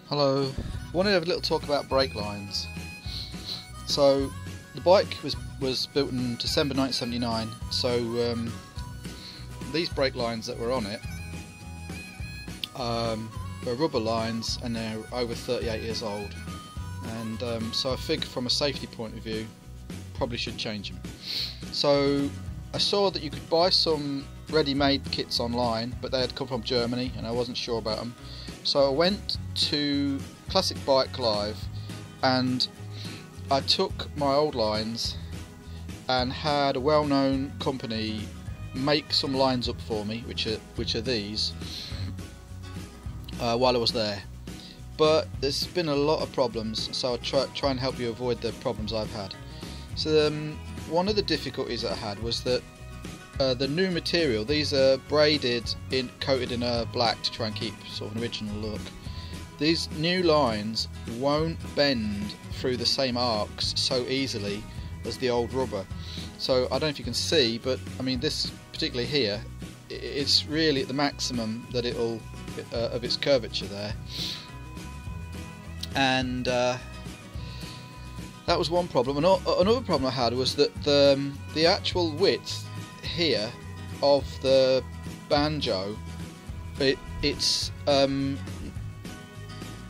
Hello, I wanted to have a little talk about brake lines. So the bike was built in December 1979, so these brake lines that were on it were rubber lines and they're over 38 years old, and so I think from a safety point of view probably should change them. So I saw that you could buy some ready-made kits online, but they had come from Germany and I wasn't sure about them. So I went to Classic Bike Live and I took my old lines and had a well-known company make some lines up for me, which are these, while I was there. But there's been a lot of problems, so I'll try and help you avoid the problems I've had. So one of the difficulties that I had was that the new material, these are braided, coated in a black to try and keep sort of an original look. These new lines won't bend through the same arcs so easily as the old rubber. So I don't know if you can see, but I mean this particularly here, it's really at the maximum that it'll of its curvature there, and that was one problem. Another problem I had was that the actual width here of the banjo, it's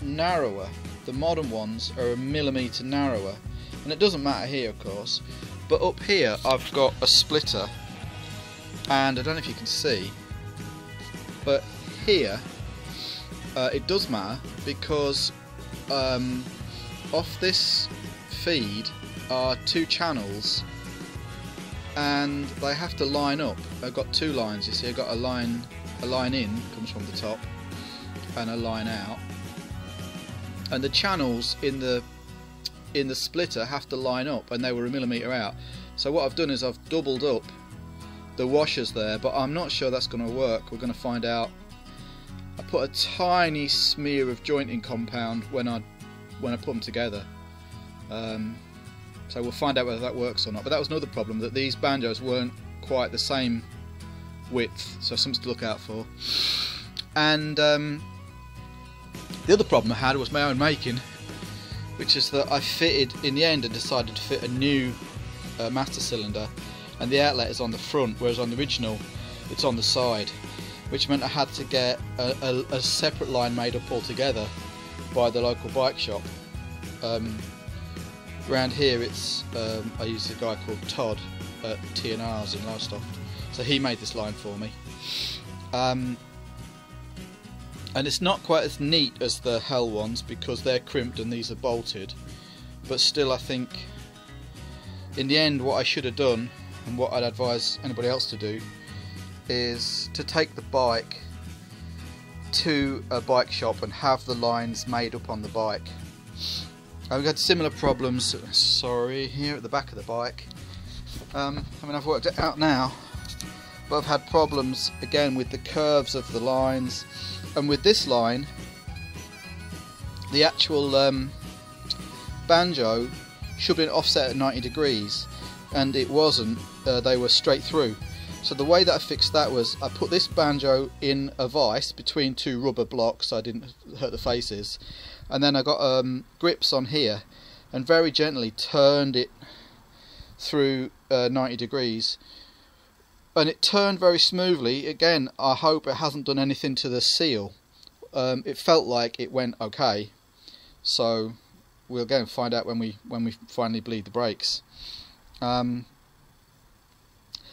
narrower. The modern ones are 1 millimeter narrower, and it doesn't matter here of course, but up here I've got a splitter, and I don't know if you can see, but here it does matter because off this feed are 2 channels and they have to line up. I've got 2 lines, you see. I've got a line in, comes from the top, and a line out, and the channels in the splitter have to line up, and they were 1 millimeter out. So what I've done is I've doubled up the washers there, but I'm not sure that's going to work. We're going to find out. I put a tiny smear of jointing compound when I put them together. So we'll find out whether that works or not. But that was another problem, that these banjos weren't quite the same width, so something to look out for. And the other problem I had was my own making, which is that I fitted, in the end I decided to fit a new master cylinder, and the outlet is on the front, whereas on the original it's on the side, which meant I had to get a separate line made up altogether by the local bike shop. Around here it's I use a guy called Todd at T&R's in Lowestoft, so he made this line for me, and it's not quite as neat as the Hell ones because they're crimped and these are bolted, but still I think in the end what I should have done, and what I'd advise anybody else to do, is to take the bike to a bike shop and have the lines made up on the bike. I've had similar problems, sorry, here at the back of the bike. I mean, I've worked it out now, but I've had problems again with the curves of the lines, and with this line the actual banjo should have been offset at 90 degrees and it wasn't. They were straight through. So the way that I fixed that was I put this banjo in a vise between 2 rubber blocks so I didn't hurt the faces, and then I got grips on here and very gently turned it through 90 degrees, and it turned very smoothly. Again, I hope it hasn't done anything to the seal. It felt like it went okay, so we'll go and find out when we finally bleed the brakes.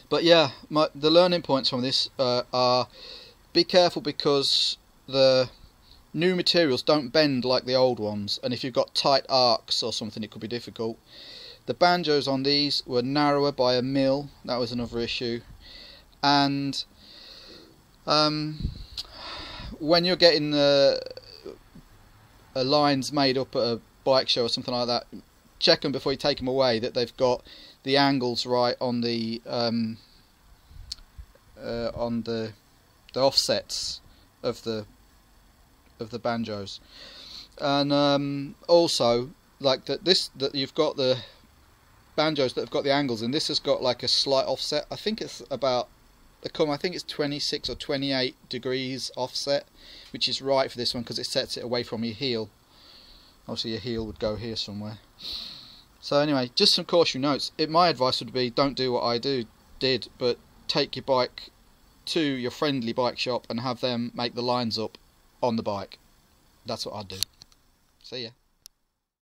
But yeah, the learning points from this are: be careful because the new materials don't bend like the old ones, and if you've got tight arcs or something it could be difficult. The banjos on these were narrower by 1 mil, that was another issue. And when you're getting the lines made up at a bike show or something like that, check them before you take them away, that they've got the angles right on the offsets of the banjos. And also, like that you've got the banjos that have got the angles, and this has got like a slight offset. I think it's about They come, I think it's 26 or 28 degrees offset, which is right for this one because it sets it away from your heel. Obviously your heel would go here somewhere. So anyway, just some cautionary notes. My advice would be, don't do what I did, but take your bike to your friendly bike shop and have them make the lines up on the bike. That's what I'd do. See ya.